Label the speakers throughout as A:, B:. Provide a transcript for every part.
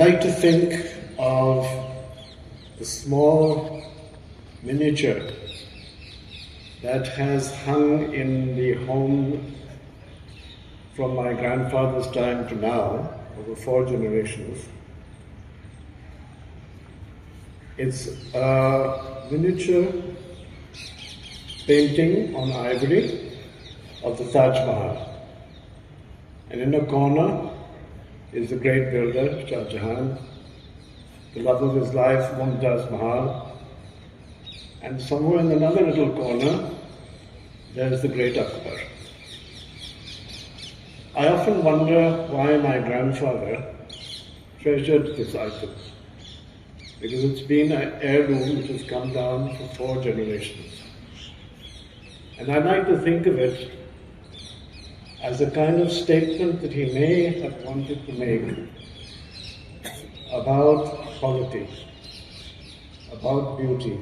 A: like to think of the small miniature that has hung in the home from my grandfather's time to now, over 4 generations. It's a miniature painting on ivory of the Taj Mahal. And in a corner is the great builder, Shah Jahan, the love of his life, Mumtaz Mahal. And somewhere in another little corner, there's the great Akbar. I often wonder why my grandfather treasured this item, because it's been an heirloom which has come down for 4 generations. And I like to think of it as a kind of statement that he may have wanted to make about quality, about beauty,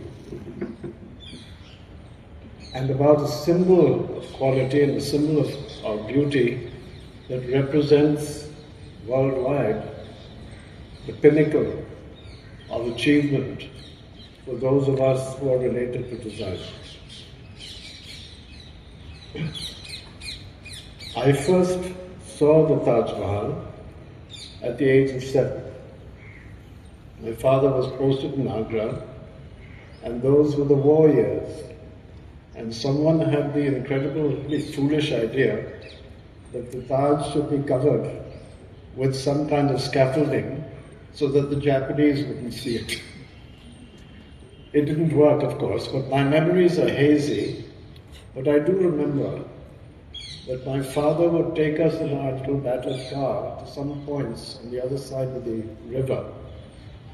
A: and about a symbol of quality and a symbol of beauty that represents worldwide the pinnacle of achievement for those of us who are related to design. I first saw the Taj Mahal at the age of 7. My father was posted in Agra, and those were the war years. And someone had the incredibly foolish idea that the Taj should be covered with some kind of scaffolding so that the Japanese wouldn't see it. It didn't work, of course, but my memories are hazy. But I do remember that my father would take us in our little battered car to some points on the other side of the river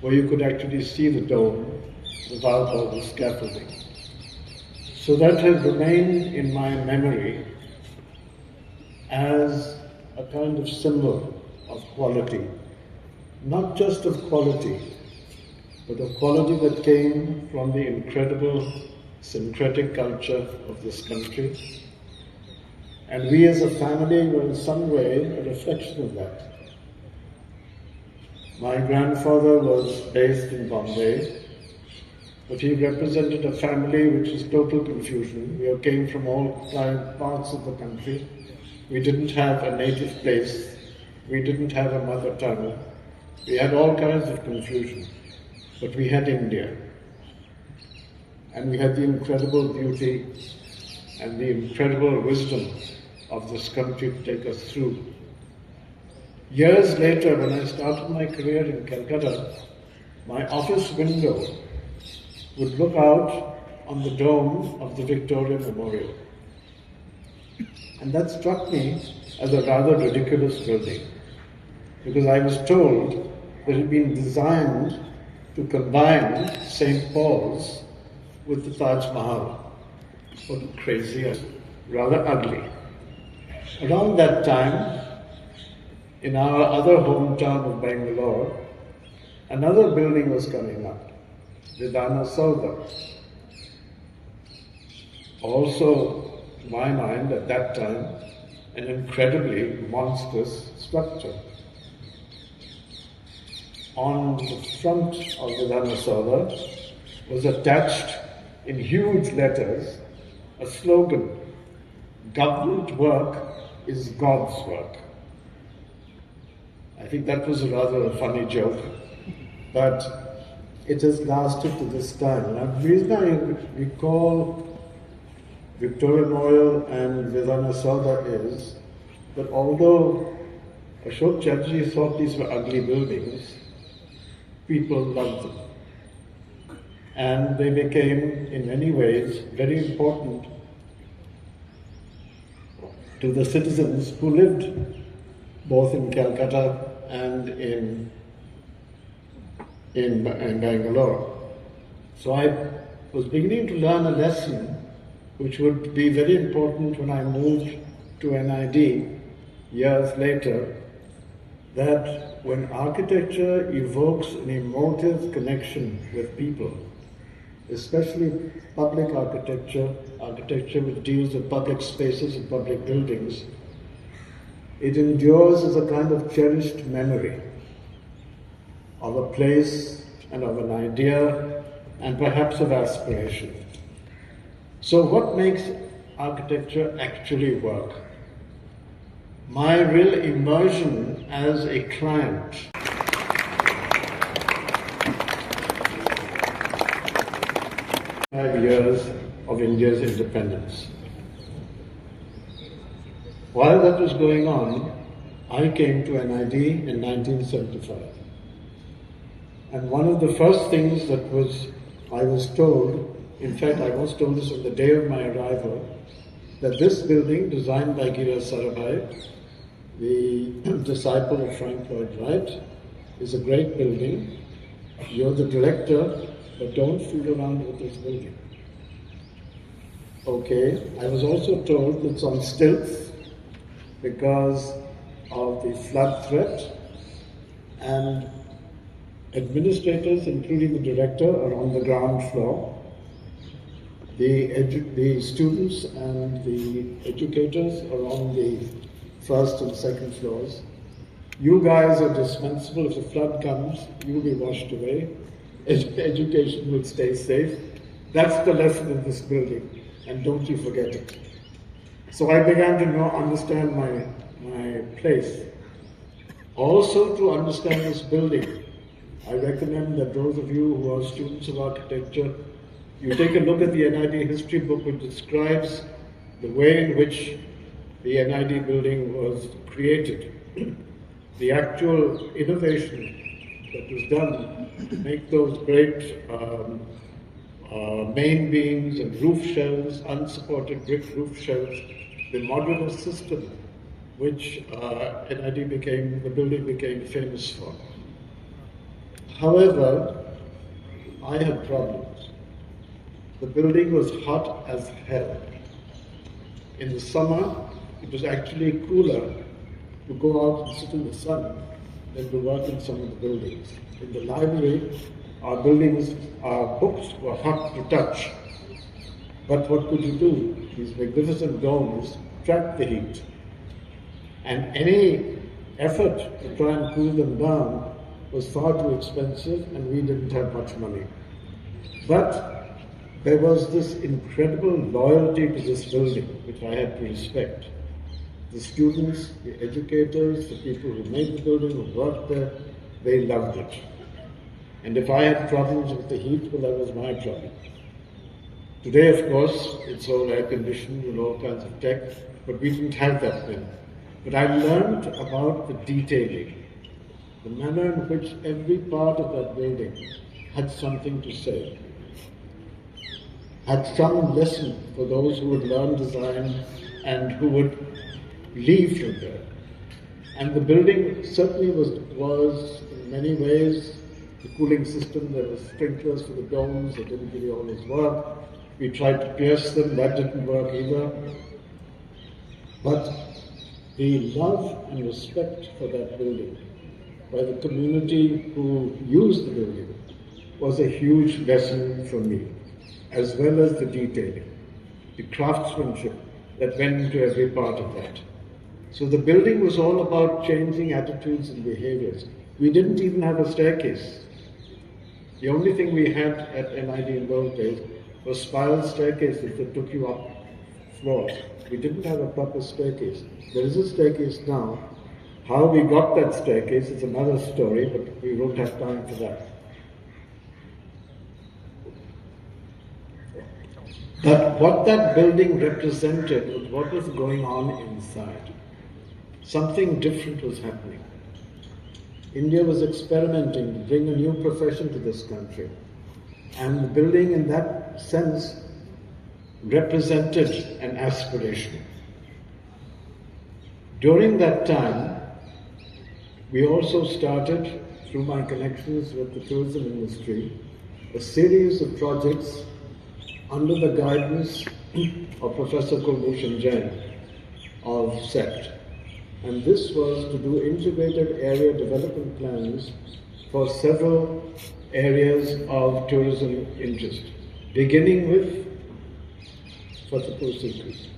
A: where you could actually see the dome without all the scaffolding. So that has remained in my memory as a kind of symbol of quality. Not just of quality, but of quality that came from the incredible syncretic culture of this country. And we as a family were in some way a reflection of that. My grandfather was based in Bombay, but he represented a family which was total confusion. We came from all parts of the country. We didn't have a native place. We didn't have a mother tongue. We had all kinds of confusion. But we had India. And we had the incredible beauty and the incredible wisdom of this country to take us through. Years later, when I started my career in Calcutta, my office window would look out on the dome of the Victoria Memorial. And that struck me as a rather ridiculous building, because I was told that it had been designed to combine St. Paul's with the Taj Mahal. Sort of crazy and rather ugly. Around that time, in our other hometown of Bangalore, another building was coming up, Vidhanasauda. Also, to my mind at that time, an incredibly monstrous structure. On the front of Vidhanasauda was attached in huge letters a slogan, "Government work is God's work." I think that was a rather funny joke, but it has lasted to this time. Now, the reason I recall Victoria Memorial and Vidhanasauda is that although Ashok Chatterjee thought these were ugly buildings, people loved them. And they became, in many ways, very important to the citizens who lived both in Calcutta and in Bangalore. So I was beginning to learn a lesson which would be very important when I moved to NID years later, that when architecture evokes an emotive connection with people, especially public architecture, architecture which deals with public spaces and public buildings, it endures as a kind of cherished memory. of a place and of an idea and perhaps of aspiration. So what makes architecture actually work? My real immersion as a client. 5 years of India's independence. While that was going on, I came to NID in 1975. And one of the first things that I was told, in fact I was told this on the day of my arrival, that this building, designed by Giras Sarabhai, the disciple of Frank Lloyd Wright, is a great building. You're the director, but don't fool around with this building. Okay, I was also told it's on stilts because of the flood threat, and administrators, including the director, are on the ground floor. The students and the educators are on the first and second floors. You guys are dispensable. If the flood comes, you will be washed away. Education will stay safe. That's the lesson in this building, and don't you forget it. So I began to understand my place. Also, to understand this building, I recommend that those of you who are students of architecture, you take a look at the NID history book, which describes the way in which the NID building was created. The actual innovation that was done to make those great main beams and roof shelves, unsupported brick roof shelves, the modular system which the building became famous for. However, I had problems. The building was hot as hell. In the summer, it was actually cooler to go out and sit in the sun than to work in some of the buildings. In the library, our books were hot to touch. But what could you do? These magnificent domes trapped the heat. And any effort to try and cool them down was far too expensive, and we didn't have much money. But there was this incredible loyalty to this building, which I had to respect. The students, the educators, the people who made the building, who worked there, they loved it. And if I had problems with the heat, well, that was my problem. Today, of course, it's all air-conditioned and all kinds of tech, but we didn't have that then. But I learned about the detailing, the manner in which every part of that building had something to say, had some lesson for those who would learn design and who would leave from there. And the building certainly was in many ways, the cooling system. There were sprinklers for the domes, they didn't really always work. We tried to pierce them, that didn't work either. But the love and respect for that building by the community who used the building was a huge lesson for me, as well as the detailing, the craftsmanship that went into every part of that. So the building was all about changing attitudes and behaviors. We didn't even have a staircase. The only thing we had at NID in those days was spiral staircases that took you up floors. We didn't have a proper staircase. There is a staircase now. How we got that staircase is another story, but we won't have time for that. But what that building represented was what was going on inside. Something different was happening. India was experimenting to bring a new profession to this country. And the building in that sense represented an aspiration. During that time, we also started, through my connections with the tourism industry, a series of projects under the guidance of Professor Kulbhushan Jain of CEPT. And this was to do integrated area development plans for several areas of tourism interest, beginning with Fatehpur Sikri,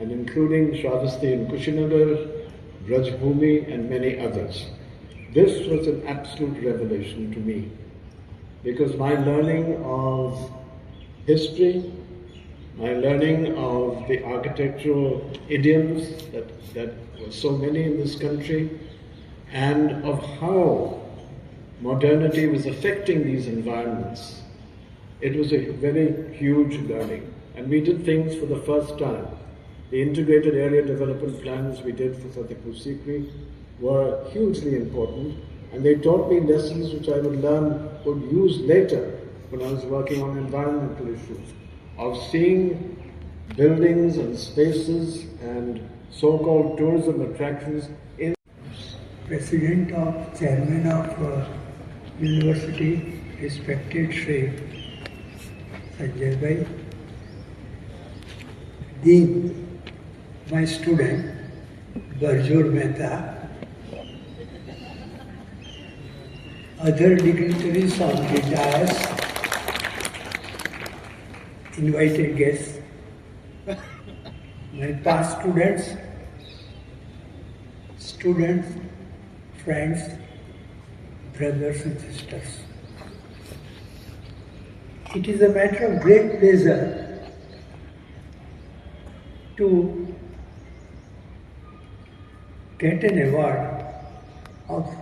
A: and including Shravasti and Kushinagar, Brajbhumi, and many others. This was an absolute revelation to me, because my learning of history, my learning of the architectural idioms that were so many in this country, and of how modernity was affecting these environments, it was a very huge learning. And we did things for the first time. The integrated area development plans we did for Satipur were hugely important, and they taught me lessons which I would use later when I was working on environmental issues, of seeing buildings and spaces and so-called tourism attractions in
B: President of Chairman of University, respected Sri Sanjay Bhai, Dean, my student, Barjur Mehta, other dignitaries on the dais, invited guests, my past students, friends, brothers and sisters. It is a matter of great pleasure to get an award of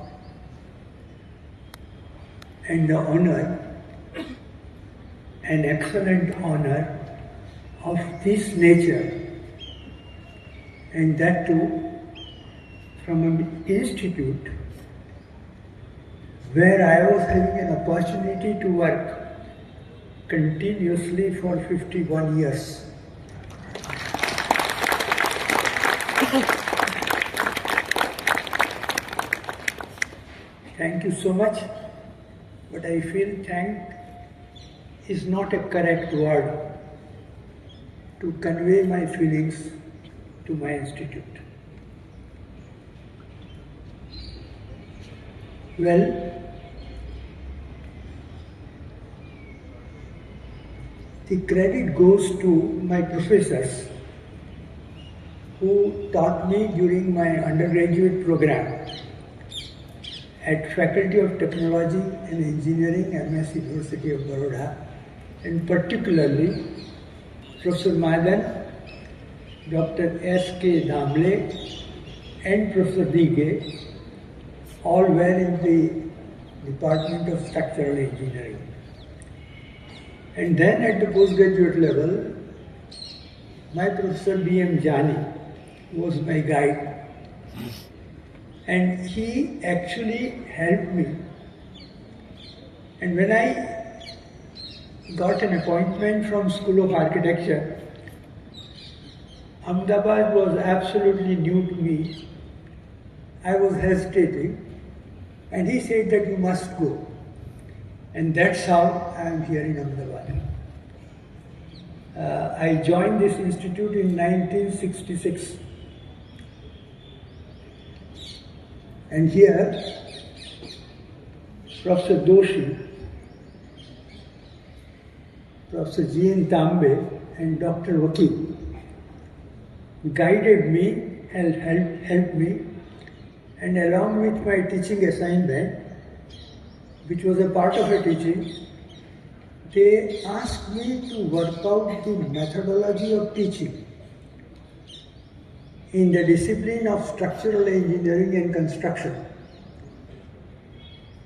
B: and the honor, an excellent honor of this nature, and that too from an institute where I was having an opportunity to work continuously for 51 years. Thank you so much, but I feel thank is not a correct word to convey my feelings to my institute. Well, the credit goes to my professors who taught me during my undergraduate program at Faculty of Technology and Engineering, MS University of Baroda, and particularly Professor Madan, Dr. S.K. Damle, and Professor D.K., all were in the Department of Structural Engineering. And then at the postgraduate level, my Professor B.M. Jani was my guide. And he actually helped me. And when I got an appointment from School of Architecture, Ahmedabad was absolutely new to me. I was hesitating, and he said that you must go. And that's how I am here in Ahmedabad. I joined this institute in 1966. And here, Professor Doshi, Professor G.N. Tambe, and Dr. Vakil guided me, helped me, and along with my teaching assignment, which was a part of a teaching, they asked me to work out the methodology of teaching in the discipline of structural engineering and construction.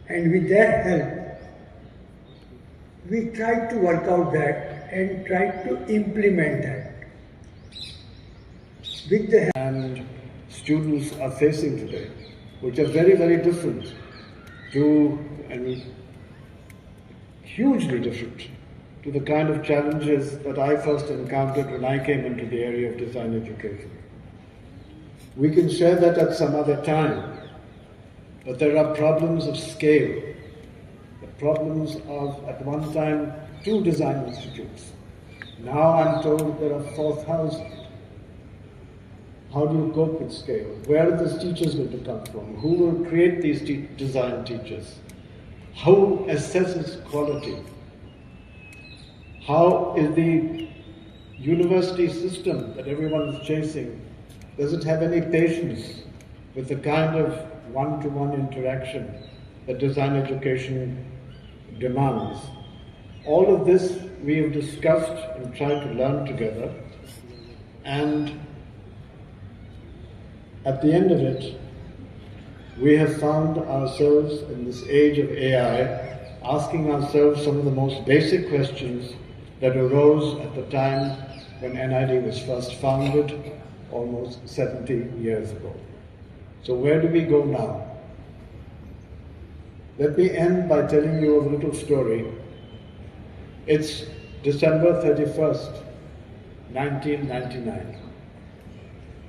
B: And with their help, we tried to work out that and tried to implement that. With the
A: and students are facing today, which are very, very different to, and hugely different to the kind of challenges that I first encountered when I came into the area of design education. We can share that at some other time, but there are problems of scale, the problems of, at one time, 2 design institutes. Now I'm told there are 4,000. How do you cope with scale? Where are these teachers going to come from? Who will create these design teachers? How assesses quality? How is the university system that everyone is chasing, does it have any patience with the kind of one-to-one interaction that design education demands. All of this we have discussed and tried to learn together, and at the end of it, we have found ourselves in this age of AI asking ourselves some of the most basic questions that arose at the time when NID was first founded almost 70 years ago. So where do we go now? Let me end by telling you a little story. It's December 31st, 1999.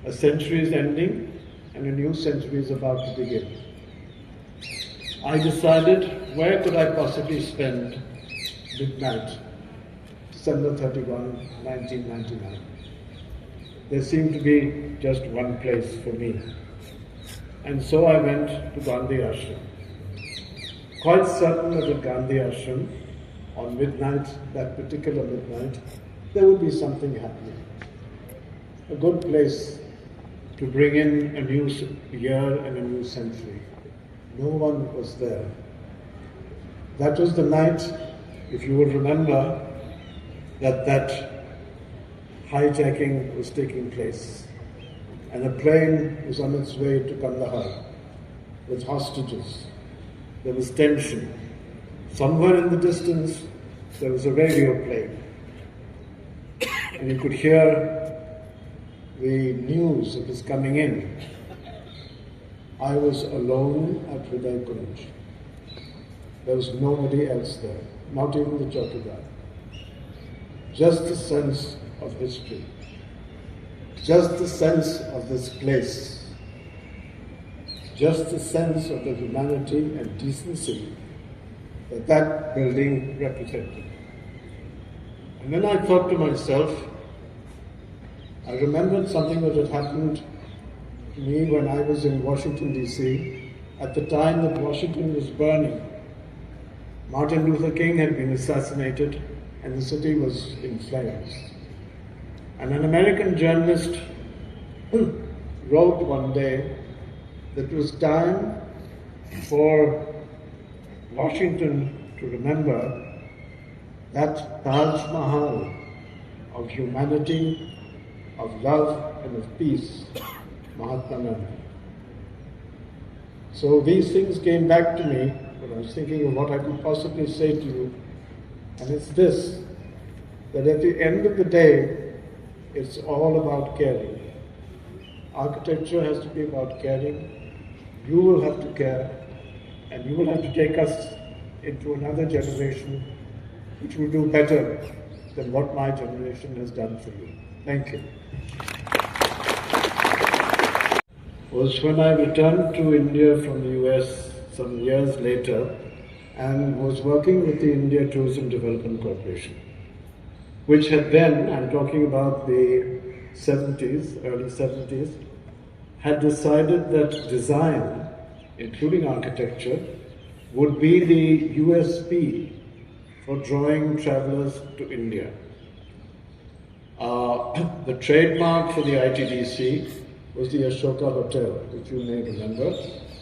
A: A century is ending and a new century is about to begin. I decided, where could I possibly spend midnight, December 31, 1999? There seemed to be just one place for me. And so I went to Gandhi Ashram. Quite certain that at Gandhi Ashram, on midnight, that particular midnight, there would be something happening. A good place to bring in a new year and a new century. No one was there. That was the night, if you will remember, that hijacking was taking place. And a plane was on its way to Kandahar with hostages. There was tension. Somewhere in the distance, there was a radio playing. And you could hear the news that was coming in. I was alone at Hriday Kunj. There was nobody else there, not even the Chaukidar. Just the sense of history, just the sense of this place, just the sense of the humanity and decency that building represented. And then I thought to myself, I remembered something that had happened to me when I was in Washington, D.C., at the time that Washington was burning. Martin Luther King had been assassinated and the city was in flames. And an American journalist wrote one day that it was time for Washington to remember that Taj Mahal of humanity, of love and of peace, Mahatma Gandhi. So these things came back to me when I was thinking of what I could possibly say to you. And it's this, that at the end of the day, it's all about caring. Architecture has to be about caring. You will have to care, and you will have to take us into another generation which will do better than what my generation has done for you. Thank you. Was when I returned to India from the US some years later and was working with the India Tourism Development Corporation, which had then, I'm talking about the 70s, early 70s, had decided that design, including architecture, would be the USP for drawing travelers to India. The trademark for the ITDC was the Ashoka Hotel, which you may remember.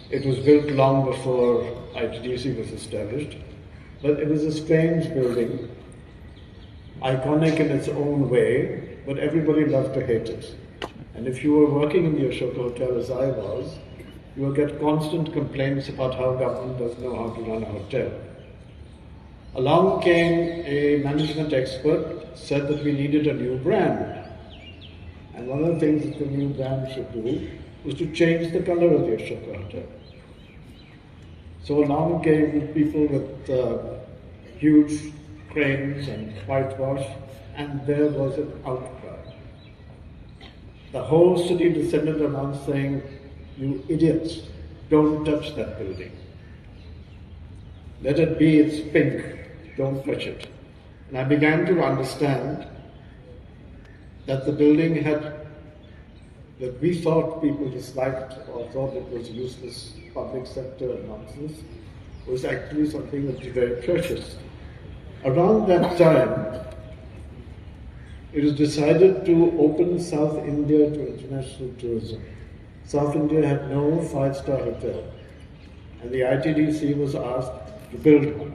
A: It was built long before ITDC was established, but it was a strange building, iconic in its own way, but everybody loved to hate it. And if you were working in the Ashoka Hotel, as I was, you would get constant complaints about how government doesn't know how to run a hotel. Along came a management expert, said that we needed a new brand. And one of the things that the new brand should do was to change the color of the Ashoka Hotel. So along came people with huge cranes and whitewash, and there was an outcry. The whole city descended on us saying, "You idiots, don't touch that building. Let it be, it's pink, don't touch it." And I began to understand that the building that we thought people disliked or thought it was useless public sector nonsense, was actually something that was very precious. Around that time, it was decided to open South India to international tourism. South India had no five-star hotel, and the ITDC was asked to build one.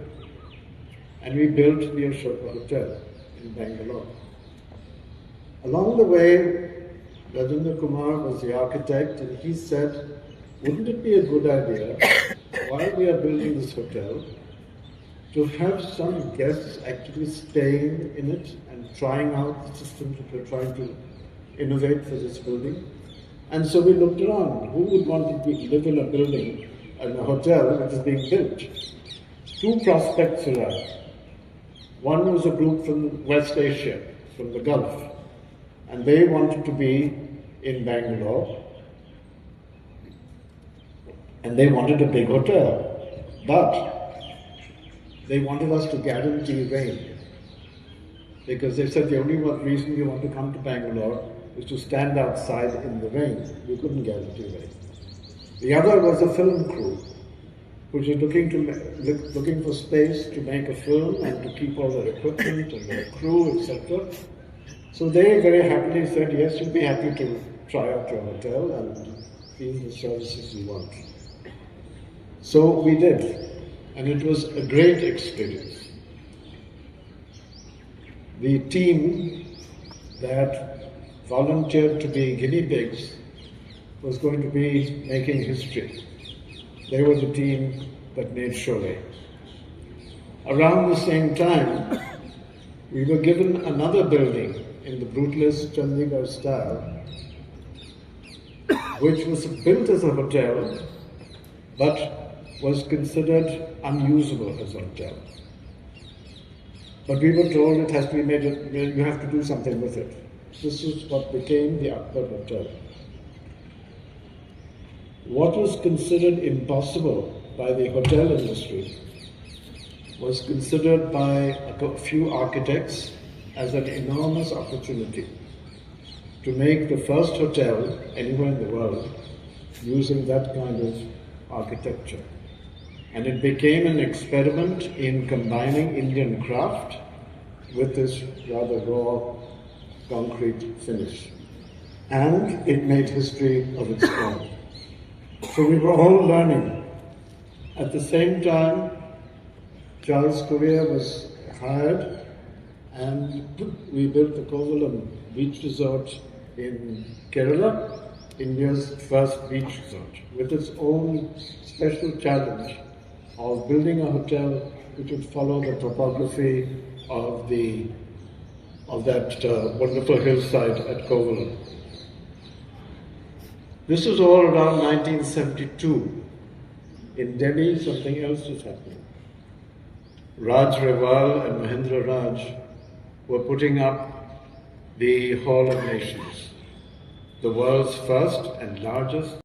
A: And we built the Ashoka Hotel in Bangalore. Along the way, Rajendra Kumar was the architect, and he said, wouldn't it be a good idea, while we are building this hotel, to have some guests actually staying in it and trying out the systems that we're trying to innovate for this building? And so we looked around. Who would want to live in a building, in a hotel that is being built? Two prospects arrived. One was a group from West Asia, from the Gulf, and they wanted to be in Bangalore, and they wanted a big hotel, but they wanted us to guarantee rain, because they said the only reason you want to come to Bangalore is to stand outside in the rain. We couldn't guarantee rain. The other was a film crew, which is looking for space to make a film and to keep all their equipment and their crew, etc. So they very happily said, yes, you'd be happy to try out your hotel and use the services you want. So we did, and it was a great experience. The team that volunteered to be guinea pigs was going to be making history. They were the team that made Sholay. Around the same time, we were given another building in the brutalist Chandigarh style, which was built as a hotel, but was considered unusable as a hotel. But we were told it has to be made, you have to do something with it. This is what became the Akbar Hotel. What was considered impossible by the hotel industry was considered by a few architects as an enormous opportunity to make the first hotel anywhere in the world using that kind of architecture. And it became an experiment in combining Indian craft with this rather raw concrete finish. And it made history of its own. So we were all learning. At the same time, Charles Korea was hired, and we built the Kovalam beach resort in Kerala, India's first beach resort, with its own special challenge of building a hotel which would follow the topography of that wonderful hillside at Kovalam. This was all around 1972. In Delhi, something else was happening. Raj Rewal and Mahendra Raj were putting up the Hall of Nations, the world's first and largest